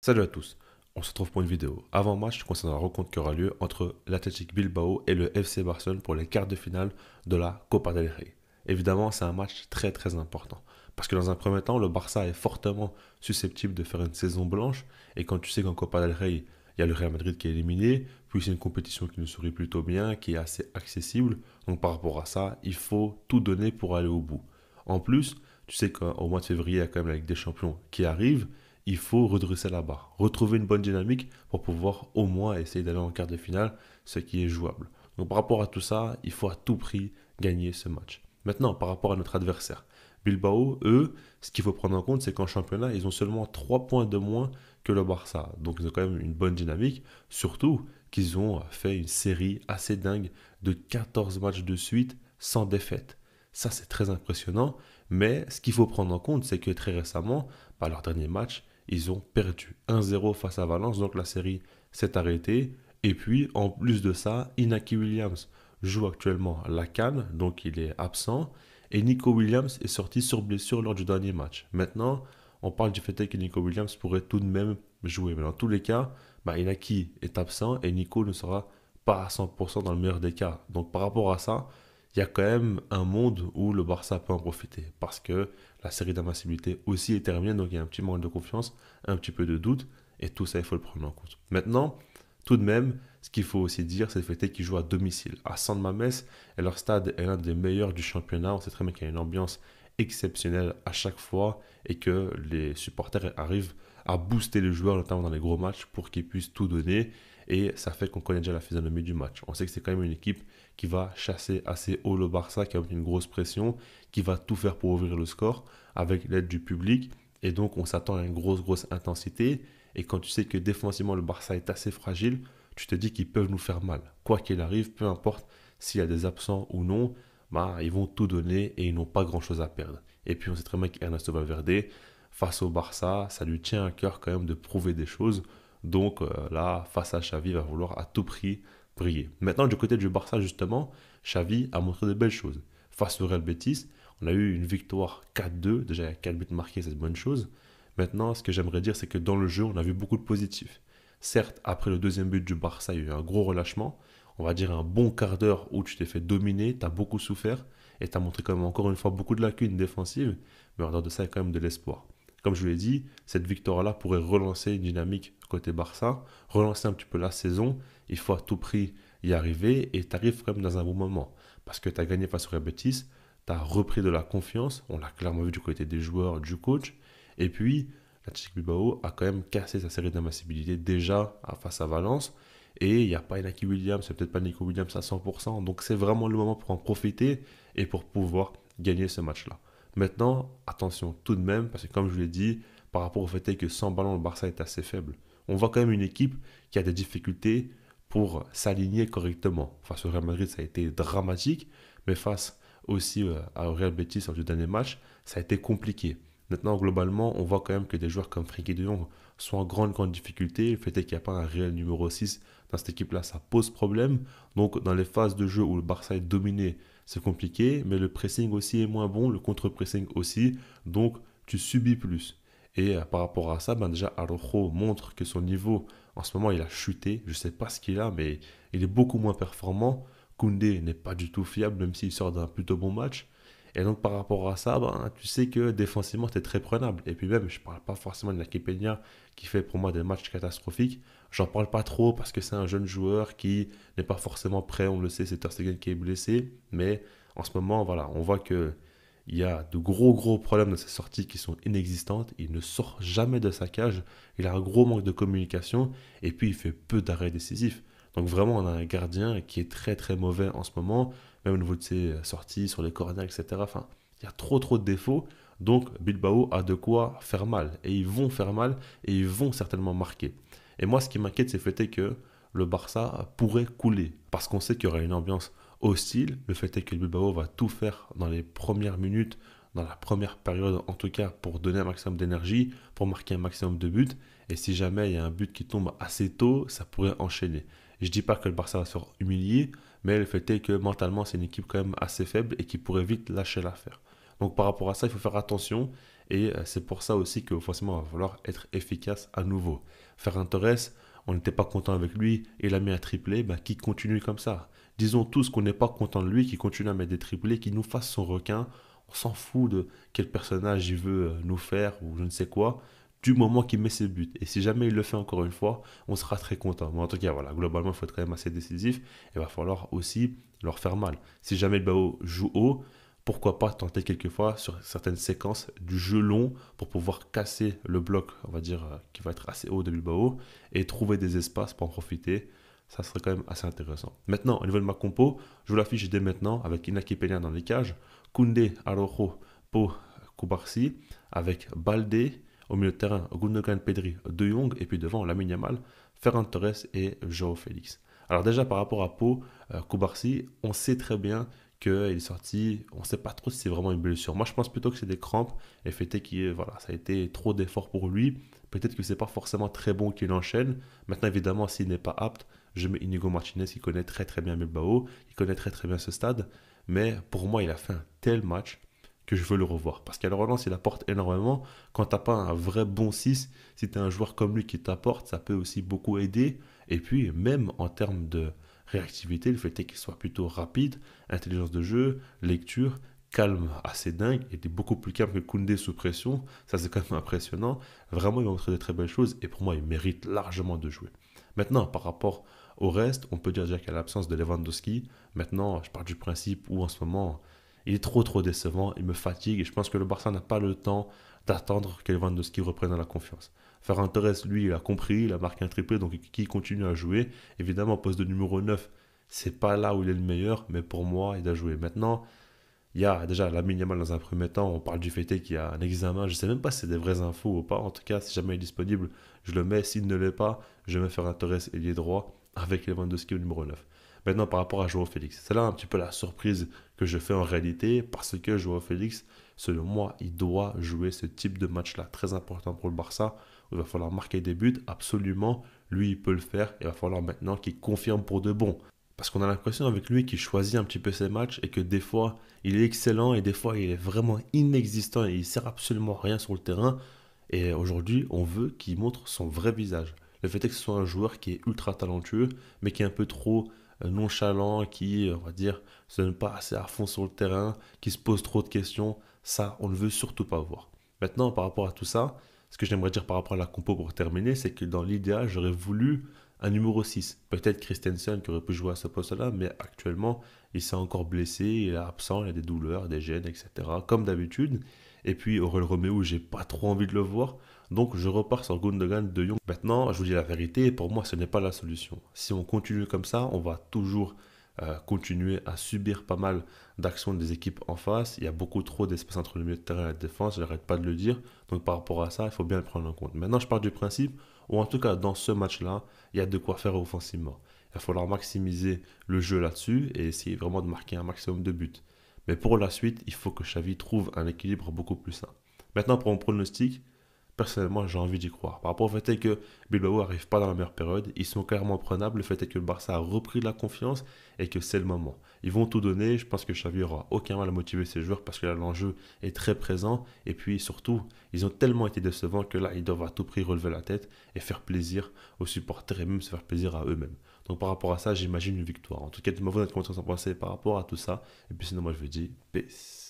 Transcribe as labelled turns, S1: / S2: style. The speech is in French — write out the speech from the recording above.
S1: Salut à tous, on se retrouve pour une vidéo avant-match concernant la rencontre qui aura lieu entre l'Athletic Bilbao et le FC Barcelone pour les quarts de finale de la Copa del Rey. Évidemment, c'est un match très important parce que dans un premier temps, le Barça est fortement susceptible de faire une saison blanche et quand tu sais qu'en Copa del Rey, il y a le Real Madrid qui est éliminé, puis c'est une compétition qui nous sourit plutôt bien, qui est assez accessible, donc par rapport à ça, il faut tout donner pour aller au bout. En plus, tu sais qu'au mois de février, il y a quand même la Ligue des Champions qui arrive, il faut redresser la barre, retrouver une bonne dynamique pour pouvoir au moins essayer d'aller en quart de finale, ce qui est jouable. Donc par rapport à tout ça, il faut à tout prix gagner ce match. Maintenant, par rapport à notre adversaire, Bilbao, eux, ce qu'il faut prendre en compte, c'est qu'en championnat, ils ont seulement 3 points de moins que le Barça. Donc ils ont quand même une bonne dynamique, surtout qu'ils ont fait une série assez dingue de 14 matchs de suite sans défaite. Ça, c'est très impressionnant, mais ce qu'il faut prendre en compte, c'est que très récemment, par leur dernier match, ils ont perdu 1-0 face à Valence, donc la série s'est arrêtée. Et puis, en plus de ça, Inaki Williams joue actuellement la CAN, donc il est absent. Et Nico Williams est sorti sur blessure lors du dernier match. Maintenant, on parle du fait que Nico Williams pourrait tout de même jouer. Mais dans tous les cas, Inaki est absent et Nico ne sera pas à 100% dans le meilleur des cas. Donc par rapport à ça, il y a quand même un monde où le Barça peut en profiter. Parce que la série d'invincibilité aussi est terminée, donc il y a un petit manque de confiance, un petit peu de doute, et tout ça, il faut le prendre en compte. Maintenant, tout de même, ce qu'il faut aussi dire, c'est le fait qu'ils jouent à domicile, à San Mamés, et leur stade est l'un des meilleurs du championnat. On sait très bien qu'il y a une ambiance exceptionnelle à chaque fois, et que les supporters arrivent à booster les joueurs, notamment dans les gros matchs, pour qu'ils puissent tout donner, et ça fait qu'on connaît déjà la physionomie du match. On sait que c'est quand même une équipe qui va chasser assez haut le Barça, qui a une grosse pression, qui va tout faire pour ouvrir le score avec l'aide du public. Et donc, on s'attend à une grosse intensité. Et quand tu sais que défensivement, le Barça est assez fragile, tu te dis qu'ils peuvent nous faire mal. Quoi qu'il arrive, peu importe s'il y a des absents ou non, ils vont tout donner et ils n'ont pas grand-chose à perdre. Et puis, on sait très bien qu'Ernesto Valverde, face au Barça, ça lui tient à cœur quand même de prouver des choses. Donc là, face à Xavi, il va vouloir à tout prix briller. Maintenant, du côté du Barça, justement, Xavi a montré de belles choses. Face au Real Betis, on a eu une victoire 4-2. Déjà, il y a 4 buts marqués, c'est une bonne chose. Maintenant, ce que j'aimerais dire, c'est que dans le jeu, on a vu beaucoup de positifs. Certes, après le deuxième but du Barça, il y a eu un gros relâchement. On va dire un bon quart d'heure où tu t'es fait dominer, tu as beaucoup souffert et tu as montré quand même encore une fois beaucoup de lacunes défensives. Mais en dehors de ça, il y a quand même de l'espoir. Comme je vous l'ai dit, cette victoire-là pourrait relancer une dynamique côté Barça, relancer un petit peu la saison. Il faut à tout prix y arriver et tu arrives quand même dans un bon moment. Parce que tu as gagné face au Real Betis, tu as repris de la confiance, on l'a clairement vu du côté des joueurs, du coach. Et puis, l'Athletic Bilbao a quand même cassé sa série d'invincibilité déjà face à Valence. Et il n'y a pas Inaki Williams, c'est peut-être pas Nico Williams à 100%. Donc c'est vraiment le moment pour en profiter et pour pouvoir gagner ce match-là. Maintenant, attention tout de même, parce que comme je vous l'ai dit, par rapport au fait que sans ballon, le Barça est assez faible. On voit quand même une équipe qui a des difficultés pour s'aligner correctement. Face au Real Madrid, ça a été dramatique, mais face aussi au Real Betis lors du dernier match, ça a été compliqué. Maintenant, globalement, on voit quand même que des joueurs comme Frenkie de Jong sont en grande difficulté. Le fait est qu'il n'y a pas un réel numéro 6 dans cette équipe-là, ça pose problème. Donc, dans les phases de jeu où le Barça est dominé, c'est compliqué, mais le pressing aussi est moins bon, le contre-pressing aussi. Donc, tu subis plus. Et par rapport à ça, déjà, Araujo montre que son niveau, en ce moment, il a chuté. Je ne sais pas ce qu'il a, mais il est beaucoup moins performant. Koundé n'est pas du tout fiable, même s'il sort d'un plutôt bon match. Et donc, par rapport à ça, tu sais que défensivement, tu es très prenable. Et puis même, je ne parle pas forcément de la Peña qui fait pour moi des matchs catastrophiques. J'en parle pas trop parce que c'est un jeune joueur qui n'est pas forcément prêt. On le sait, c'est Ter Stegen qui est blessé. Mais en ce moment, voilà, on voit que il y a de gros problèmes de ses sorties qui sont inexistantes. Il ne sort jamais de sa cage. Il a un gros manque de communication. Et puis, il fait peu d'arrêts décisifs. Donc vraiment, on a un gardien qui est très mauvais en ce moment, même au niveau de ses sorties sur les corners, etc. Enfin, il y a trop de défauts. Donc Bilbao a de quoi faire mal. Et ils vont faire mal et ils vont certainement marquer. Et moi, ce qui m'inquiète, c'est le fait que le Barça pourrait couler. Parce qu'on sait qu'il y aura une ambiance hostile. Le fait est que le Bilbao va tout faire dans les premières minutes, dans la première période en tout cas, pour donner un maximum d'énergie, pour marquer un maximum de buts. Et si jamais il y a un but qui tombe assez tôt, ça pourrait enchaîner. Je ne dis pas que le Barça va se faire humilier, mais le fait est que mentalement, c'est une équipe quand même assez faible et qui pourrait vite lâcher l'affaire. Donc par rapport à ça, il faut faire attention Et c'est pour ça aussi qu'offensivement, il va falloir être efficace à nouveau. Ferran Torres, on n'était pas content avec lui, il a mis un triplé, bah, qui continue comme ça. Disons tous qu'on n'est pas content de lui, qui continue à mettre des triplés, qui nous fasse son requin. On s'en fout de quel personnage il veut nous faire ou je ne sais quoi, du moment qu'il met ses buts. Et si jamais il le fait encore une fois, on sera très content. Mais en tout cas, voilà, globalement, il faut être quand même assez décisif. Il va falloir aussi leur faire mal. Si jamais le Bilbao joue haut, pourquoi pas tenter quelquefois sur certaines séquences du jeu long pour pouvoir casser le bloc, on va dire, qui va être assez haut de Bilbao et trouver des espaces pour en profiter. Ça serait quand même assez intéressant. Maintenant, au niveau de ma compo, je vous l'affiche dès maintenant avec Inaki Peña dans les cages, Koundé, Araujo, Pau, Koubarsi, avec Baldé, au milieu de terrain, Gundogan, Pedri, De Jong, et puis devant, Lamine Yamal, Ferran Torres et João Félix. Alors déjà, par rapport à Pau, Koubarsi, on sait très bien qu'il est sorti, on ne sait pas trop si c'est vraiment une blessure. Moi, je pense plutôt que c'est des crampes, et fait qui voilà, ça a été trop d'efforts pour lui. Peut-être que c'est pas forcément très bon qu'il enchaîne. Maintenant, évidemment, s'il n'est pas apte, je mets Inigo Martinez, qui connaît très très bien Bilbao, il connaît très très bien ce stade. Mais pour moi, il a fait un tel match que je veux le revoir. Parce qu'à la relance, il apporte énormément. Quand tu n'as pas un vrai bon 6, si tu as un joueur comme lui qui t'apporte, ça peut aussi beaucoup aider. Et puis, même en termes de réactivité, le fait est qu'il soit plutôt rapide, intelligence de jeu, lecture, calme assez dingue, il était beaucoup plus calme que Koundé sous pression, ça c'est quand même impressionnant. Vraiment, il va montrer de très belles choses et pour moi, il mérite largement de jouer. Maintenant, par rapport au reste, on peut dire déjà qu'il y a l'absence de Lewandowski. Maintenant, je pars du principe où en ce moment, il est trop décevant, il me fatigue et je pense que le Barça n'a pas le temps d'attendre que Lewandowski reprenne la confiance. Ferran Torres, lui, il a compris, il a marqué un triplé, donc il continue à jouer. Évidemment, poste de numéro 9, c'est pas là où il est le meilleur, mais pour moi, il doit jouer. Maintenant, il y a déjà Lamine Yamal dans un premier temps, on parle du fait qu'il y a un examen, je ne sais même pas si c'est des vraies infos ou pas, en tout cas, si jamais il est disponible, je le mets, s'il ne l'est pas, je mets Ferran Torres ailier droit avec Lewandowski au numéro 9. Maintenant, par rapport à Joao Félix, c'est là un petit peu la surprise que je fais en réalité, parce que Joao Félix, selon moi, il doit jouer ce type de match-là, très important pour le Barça, où il va falloir marquer des buts, absolument, lui, il peut le faire, il va falloir maintenant qu'il confirme pour de bon. Parce qu'on a l'impression avec lui qu'il choisit un petit peu ses matchs et que des fois il est excellent et des fois il est vraiment inexistant et il sert absolument à rien sur le terrain. Et aujourd'hui, on veut qu'il montre son vrai visage. Le fait est que ce soit un joueur qui est ultra talentueux, mais qui est un peu trop nonchalant, qui, on va dire, se donne pas assez à fond sur le terrain, qui se pose trop de questions, ça, on ne veut surtout pas voir. Maintenant, par rapport à tout ça, ce que j'aimerais dire par rapport à la compo pour terminer, c'est que dans l'idéal, j'aurais voulu un numéro 6. Peut-être Christensen qui aurait pu jouer à ce poste-là, mais actuellement, il s'est encore blessé, il est absent, il a des douleurs, des gènes, etc. Comme d'habitude. Et puis Aurel Roméo, j'ai pas trop envie de le voir. Donc je repars sur Gundogan de Jong. Maintenant, je vous dis la vérité, pour moi, ce n'est pas la solution. Si on continue comme ça, on va toujours continuer à subir pas mal d'actions des équipes en face. Il y a beaucoup trop d'espace entre le milieu de terrain et la défense, je n'arrête pas de le dire. Donc par rapport à ça, il faut bien le prendre en compte. Maintenant, je pars du principe, ou en tout cas dans ce match-là, il y a de quoi faire offensivement. Il va falloir maximiser le jeu là-dessus et essayer vraiment de marquer un maximum de buts. Mais pour la suite, il faut que Xavi trouve un équilibre beaucoup plus sain. Maintenant, pour mon pronostic, personnellement, j'ai envie d'y croire. Par rapport au fait que Bilbao n'arrive pas dans la meilleure période, ils sont clairement prenables. Le fait est que le Barça a repris de la confiance et que c'est le moment. Ils vont tout donner. Je pense que Xavi aura aucun mal à motiver ses joueurs parce que là, l'enjeu est très présent. Et puis surtout, ils ont tellement été décevants que là, ils doivent à tout prix relever la tête et faire plaisir aux supporters et même se faire plaisir à eux-mêmes. Donc par rapport à ça, j'imagine une victoire. En tout cas, dites-moi vous dans les commentaires sans penser par rapport à tout ça. Et puis sinon, moi, je vous dis peace.